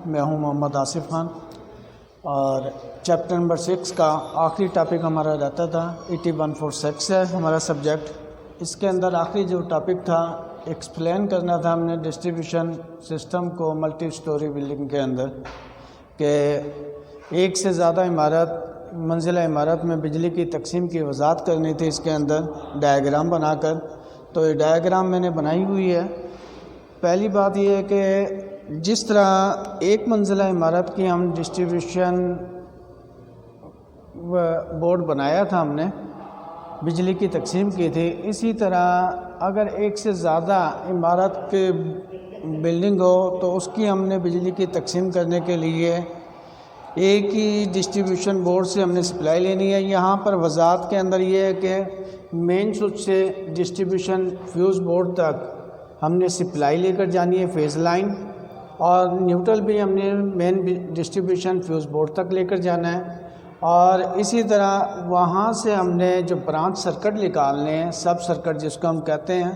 میں ہوں محمد آصف خان، اور چیپٹر نمبر 6 کا آخری ٹاپک ہمارا رہتا تھا 8146 ہے ہمارا سبجیکٹ۔ اس کے اندر آخری جو ٹاپک تھا ایکسپلین کرنا تھا ہم نے ڈسٹریبیوشن سسٹم کو ملٹی سٹوری بلڈنگ کے اندر، کہ ایک سے زیادہ منزلہ عمارت میں بجلی کی تقسیم کی وضاحت کرنی تھی اس کے اندر ڈائیگرام بنا کر۔ تو یہ ڈائیگرام میں نے بنائی ہوئی ہے۔ پہلی بات یہ ہے کہ جس طرح ایک منزلہ عمارت کی ہم ڈسٹریبیوشن بورڈ بنایا تھا ہم نے، بجلی کی تقسیم کی تھی، اسی طرح اگر ایک سے زیادہ عمارت کے بلڈنگ ہو تو اس کی ہم نے بجلی کی تقسیم کرنے کے لیے ایک ہی ڈسٹریبیوشن بورڈ سے ہم نے سپلائی لینی ہے۔ یہاں پر وضاحت کے اندر یہ ہے کہ مین سوئچ سے ڈسٹریبیوشن فیوز بورڈ تک ہم نے سپلائی لے کر جانی ہے فیز لائن، اور نیوٹرل بھی ہم نے مین ڈسٹریبیوشن فیوز بورڈ تک لے کر جانا ہے۔ اور اسی طرح وہاں سے ہم نے جو برانچ سرکٹ نکالنے ہیں، سب سرکٹ جس کو ہم کہتے ہیں،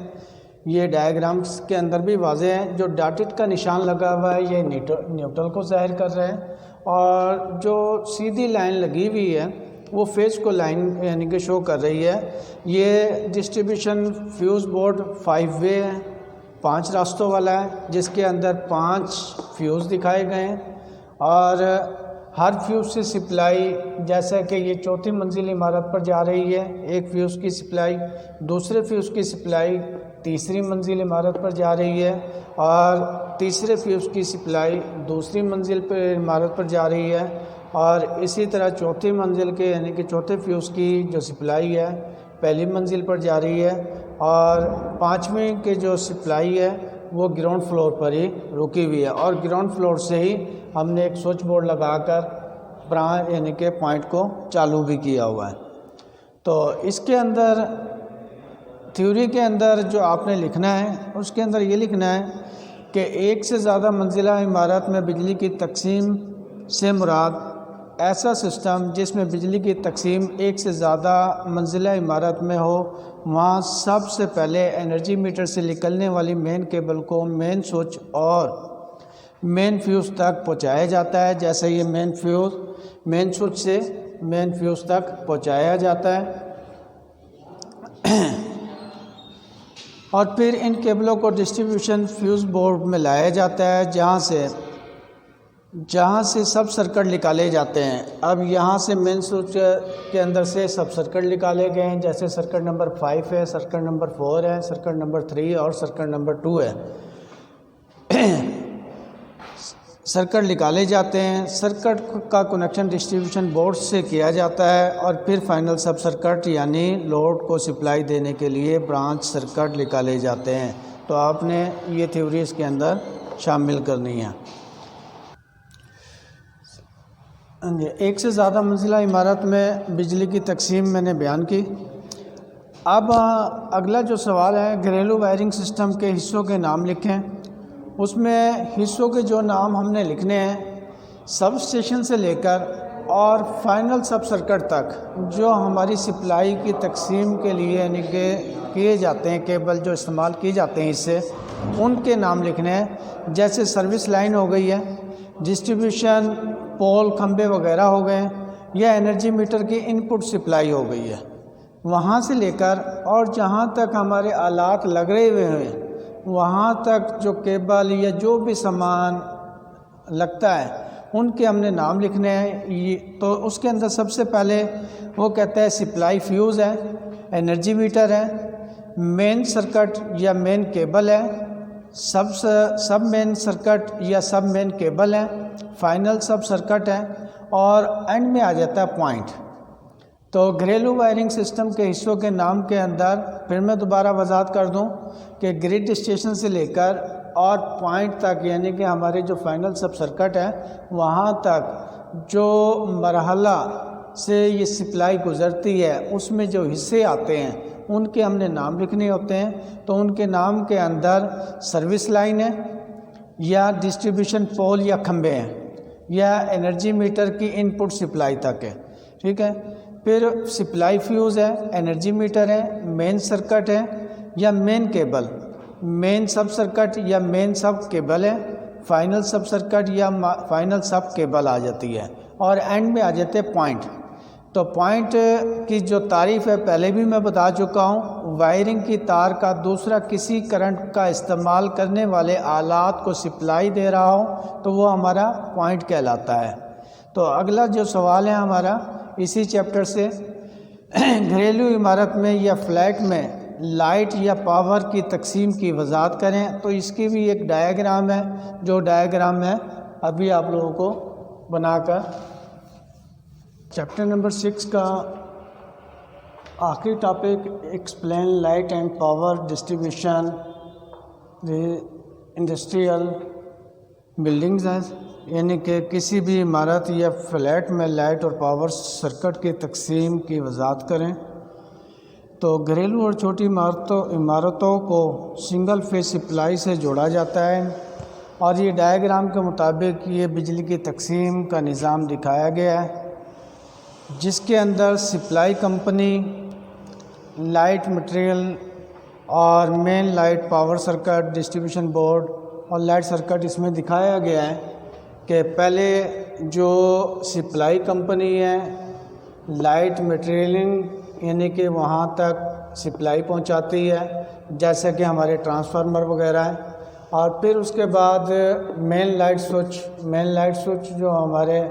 یہ ڈائیگرامس کے اندر بھی واضح ہے۔ جو ڈاٹڈ کا نشان لگا ہوا ہے یہ نیوٹرل کو ظاہر کر رہے ہیں، اور جو سیدھی لائن لگی ہوئی ہے وہ فیز کو لائن یعنی کہ شو کر رہی ہے۔ یہ ڈسٹریبیوشن فیوز بورڈ 5 وے ہے، 5 راستوں والا ہے، جس کے اندر 5 فیوز دکھائے گئے ہیں، اور ہر فیوز سے سپلائی، جیسا کہ یہ چوتھی منزل عمارت پر جا رہی ہے، ایک فیوز کی سپلائی، دوسرے فیوز کی سپلائی تیسری منزل عمارت پر جا رہی ہے، اور تیسرے فیوز کی سپلائی دوسری منزل پر عمارت پر جا رہی ہے، اور اسی طرح چوتھی منزل کے یعنی کہ چوتھے فیوز کی جو سپلائی ہے پہلی منزل پر جا رہی ہے، اور پانچویں کے جو سپلائی ہے وہ گراؤنڈ فلور پر ہی رکی ہوئی ہے، اور گراؤنڈ فلور سے ہی ہم نے ایک سوئچ بورڈ لگا کر برانچ یعنی کہ پوائنٹ کو چالو بھی کیا ہوا ہے۔ تو اس کے اندر تھیوری کے اندر جو آپ نے لکھنا ہے اس کے اندر یہ لکھنا ہے کہ ایک سے زیادہ منزلہ عمارت میں بجلی کی تقسیم سے مراد ایسا سسٹم جس میں بجلی کی تقسیم ایک سے زیادہ منزلہ عمارت میں ہو، وہاں سب سے پہلے انرجی میٹر سے نکلنے والی مین کیبل کو مین سوئچ اور مین فیوز تک پہنچایا جاتا ہے۔ جیسے یہ مین سوئچ سے مین فیوز تک پہنچایا جاتا ہے، اور پھر ان کیبلوں کو ڈسٹریبیوشن فیوز بورڈ میں لایا جاتا ہے، جہاں سے سب سرکٹ نکالے جاتے ہیں۔ اب یہاں سے مین سوئچ کے اندر سے سب سرکٹ نکالے گئے ہیں، جیسے سرکٹ نمبر 5 ہے، سرکٹ نمبر 4 ہے، سرکٹ نمبر 3 اور سرکٹ نمبر 2 ہے۔ سرکٹ نکالے جاتے ہیں، سرکٹ کا کنیکشن ڈسٹریبیوشن بورڈ سے کیا جاتا ہے، اور پھر فائنل سب سرکٹ یعنی لوڈ کو سپلائی دینے کے لیے برانچ سرکٹ نکالے جاتے ہیں۔ تو آپ نے یہ تھیوری اس کے اندر شامل کرنی ہے۔ ایک سے زیادہ منزلہ عمارت میں بجلی کی تقسیم میں نے بیان کی۔ اب اگلا جو سوال ہے، گھریلو وائرنگ سسٹم کے حصوں کے نام لکھیں۔ اس میں حصوں کے جو نام ہم نے لکھنے ہیں، سب اسٹیشن سے لے کر اور فائنل سب سرکٹ تک جو ہماری سپلائی کی تقسیم کے لیے یعنی کہ کیے جاتے ہیں، کیبل جو استعمال کی جاتے ہیں اس سے، ان کے نام لکھنے ہیں۔ جیسے سروس لائن ہو گئی ہے، ڈسٹریبیوشن پول کھمبے وغیرہ ہو گئے، یا انرجی میٹر کی ان پٹ سپلائی ہو گئی ہے۔ وہاں سے لے کر اور جہاں تک ہمارے آلات لگ رہے ہوئے ہیں وہاں تک جو کیبل یا جو بھی سامان لگتا ہے ان کے ہم نے نام لکھنے ہیں۔ تو اس کے اندر سب سے پہلے وہ کہتا ہے سپلائی فیوز ہے، انرجی میٹر ہے، مین سرکٹ یا مین کیبل ہے، سب مین سرکٹ یا سب مین کیبل ہے، فائنل سب سرکٹ ہے، اور اینڈ میں آ جاتا ہے پوائنٹ۔ تو گھریلو وائرنگ سسٹم کے حصوں کے نام کے اندر پھر میں دوبارہ وضاحت کر دوں کہ گریڈ اسٹیشن سے لے کر اور پوائنٹ تک یعنی کہ ہمارے جو فائنل سب سرکٹ ہے وہاں تک جو مرحلہ سے یہ سپلائی گزرتی ہے اس میں جو حصے آتے ہیں ان کے ہم نے نام لکھنے ہوتے ہیں۔ تو ان کے نام کے اندر سروس لائن ہے، یا ڈسٹریبیوشن پول یا کھمبے ہیں، یا انرجی میٹر کی ان پٹ سپلائی تک ہے، ٹھیک ہے۔ پھر سپلائی فیوز ہے، انرجی میٹر ہے، مین سرکٹ ہے یا مین کیبل، مین سب سرکٹ یا مین سب کیبل ہے، فائنل سب سرکٹ یا فائنل سب کیبل آ جاتی ہے، اور اینڈ میں آ جاتے پوائنٹ۔ تو پوائنٹ کی جو تعریف ہے پہلے بھی میں بتا چکا ہوں، وائرنگ کی تار کا دوسرا کسی کرنٹ کا استعمال کرنے والے آلات کو سپلائی دے رہا ہو تو وہ ہمارا پوائنٹ کہلاتا ہے۔ تو اگلا جو سوال ہے ہمارا اسی چیپٹر سے، گھریلو عمارت میں یا فلیٹ میں لائٹ یا پاور کی تقسیم کی وضاحت کریں۔ تو اس کی بھی ایک ڈائیگرام ہے، جو ڈائیگرام میں ابھی آپ لوگوں کو بنا کر چیپٹر نمبر 6 کا آخری topic explain light and power distribution industrial buildings ہے، یعنی کہ کسی بھی عمارت یا فلیٹ میں لائٹ اور پاور سرکٹ کی تقسیم کی وضاحت کریں۔ تو گھریلو اور چھوٹی عمارتوں کو سنگل فیز سپلائی سے جوڑا جاتا ہے، اور یہ ڈائیگرام کے مطابق یہ بجلی کی تقسیم کا نظام دکھایا گیا ہے، جس کے اندر سپلائی کمپنی، لائٹ مٹیریل اور main light power circuit, distribution board اور لائٹ سرکٹ اس میں دکھایا گیا ہے کہ پہلے جو سپلائی کمپنی ہے لائٹ مٹیریلنگ یعنی کہ وہاں تک سپلائی پہنچاتی ہے، جیسے کہ ہمارے ٹرانسفارمر وغیرہ ہیں، اور پھر اس کے بعد مین لائٹ سوئچ جو ہمارے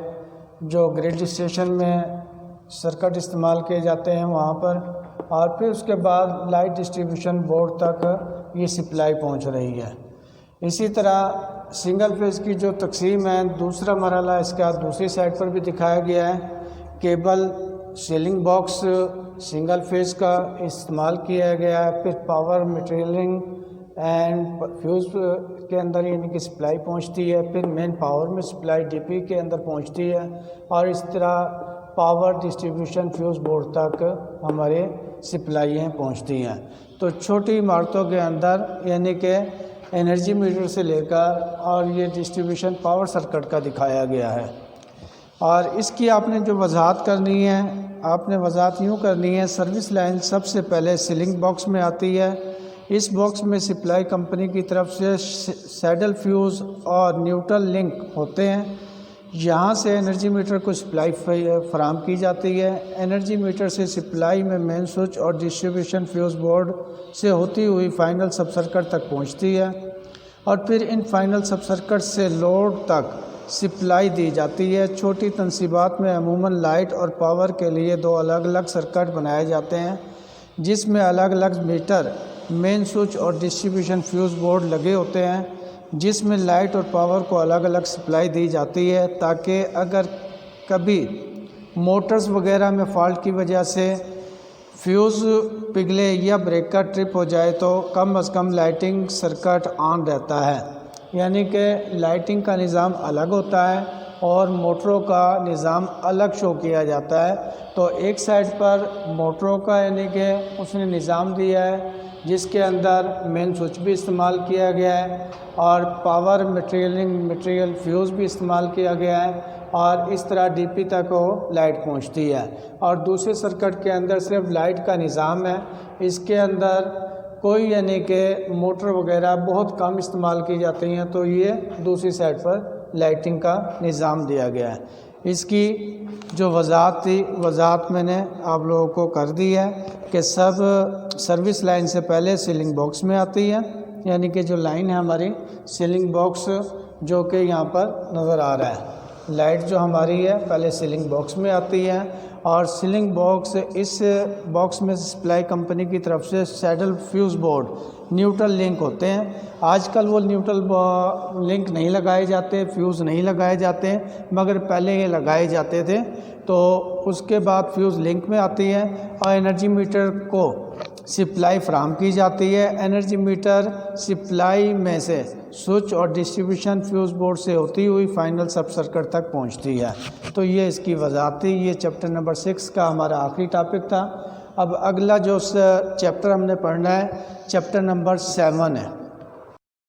جو گریڈ اسٹیشن میں سرکٹ استعمال کیے جاتے ہیں وہاں پر، اور پھر اس کے بعد لائٹ ڈسٹریبیوشن بورڈ تک یہ سپلائی پہنچ رہی ہے۔ اسی طرح سنگل فیز کی جو تقسیم ہے، دوسرا مرحلہ اس کا دوسری سائڈ پر بھی دکھایا گیا ہے، cable sealing box single phase کا استعمال کیا گیا ہے، پھر پاور مٹیریلنگ اینڈ فیوز کے اندر یعنی کہ سپلائی پہنچتی ہے، پھر مین پاور میں سپلائی ڈی پی کے اندر پہنچتی ہے، اور اس طرح پاور ڈسٹریبیوشن فیوز بورڈ تک ہمارے سپلائیاں پہنچتی ہیں۔ تو چھوٹی عمارتوں کے اندر یعنی کہ انرجی میٹر سے لے کر اور یہ ڈسٹریبیوشن پاور سرکٹ کا دکھایا گیا ہے، اور اس کی آپ نے جو وضاحت کرنی ہے، آپ نے وضاحت یوں کرنی ہے، سروس لائن سب سے پہلے سیلنگ باکس میں آتی ہے۔ اس باکس میں سپلائی کمپنی کی طرف سے سیڈل فیوز اور نیوٹرل لنک ہوتے ہیں، یہاں سے انرجی میٹر کو سپلائی فراہم کی جاتی ہے۔ انرجی میٹر سے سپلائی میں مین سوئچ اور ڈسٹریبیوشن فیوز بورڈ سے ہوتی ہوئی فائنل سب سرکٹ تک پہنچتی ہے، اور پھر ان فائنل سب سرکٹ سے لوڈ تک سپلائی دی جاتی ہے۔ چھوٹی تنصیبات میں عموماً لائٹ اور پاور کے لیے دو الگ الگ سرکٹ بنائے جاتے ہیں، جس میں الگ الگ میٹر، مین سوئچ اور ڈسٹریبیوشن فیوز بورڈ لگے ہوتے ہیں، جس میں لائٹ اور پاور کو الگ الگ سپلائی دی جاتی ہے، تاکہ اگر کبھی موٹرز وغیرہ میں فالٹ کی وجہ سے فیوز پگھلے یا بریکر ٹرپ ہو جائے تو کم از کم لائٹنگ سرکٹ آن رہتا ہے، یعنی کہ لائٹنگ کا نظام الگ ہوتا ہے اور موٹروں کا نظام الگ شو کیا جاتا ہے۔ تو ایک سائڈ پر موٹروں کا یعنی کہ اس نے نظام دیا ہے جس کے اندر مین سوئچ بھی استعمال کیا گیا ہے اور پاور مٹیریل فیوز بھی استعمال کیا گیا ہے، اور اس طرح ڈی پی تک وہ لائٹ پہنچتی ہے، اور دوسرے سرکٹ کے اندر صرف لائٹ کا نظام ہے، اس کے اندر کوئی یعنی کہ موٹر وغیرہ بہت کم استعمال کی جاتی ہیں، تو یہ دوسری سائڈ پر لائٹنگ کا نظام دیا گیا ہے۔ اس کی جو وضاحت تھی، وضاحت میں نے آپ لوگوں کو کر دی ہے کہ سب سروس لائن سے پہلے سیلنگ باکس میں آتی ہے، یعنی کہ جو لائن ہے ہماری سیلنگ باکس جو کہ یہاں پر نظر آ رہا ہے، لائٹ جو ہماری ہے پہلے سیلنگ باکس میں آتی ہے، اور سیلنگ باکس اس باکس میں سپلائی کمپنی کی طرف سے سیڈل فیوز بورڈ نیوٹرل لنک ہوتے ہیں۔ آج کل وہ نیوٹرل لنک نہیں لگائے جاتے، فیوز نہیں لگائے جاتے، مگر پہلے یہ لگائے جاتے تھے۔ تو اس کے بعد فیوز لنک میں آتی ہے اور انرجی میٹر کو سپلائی فراہم کی جاتی ہے۔ انرجی میٹر سپلائی میں سے سوئچ اور ڈسٹریبیوشن فیوز بورڈ سے ہوتی ہوئی فائنل سب سرکٹ تک پہنچتی ہے۔ تو یہ اس کی وضاحت تھی۔ یہ چیپٹر نمبر 6 کا ہمارا آخری ٹاپک تھا۔ اب اگلا جو چیپٹر ہم نے پڑھنا ہے چیپٹر نمبر 7 ہے۔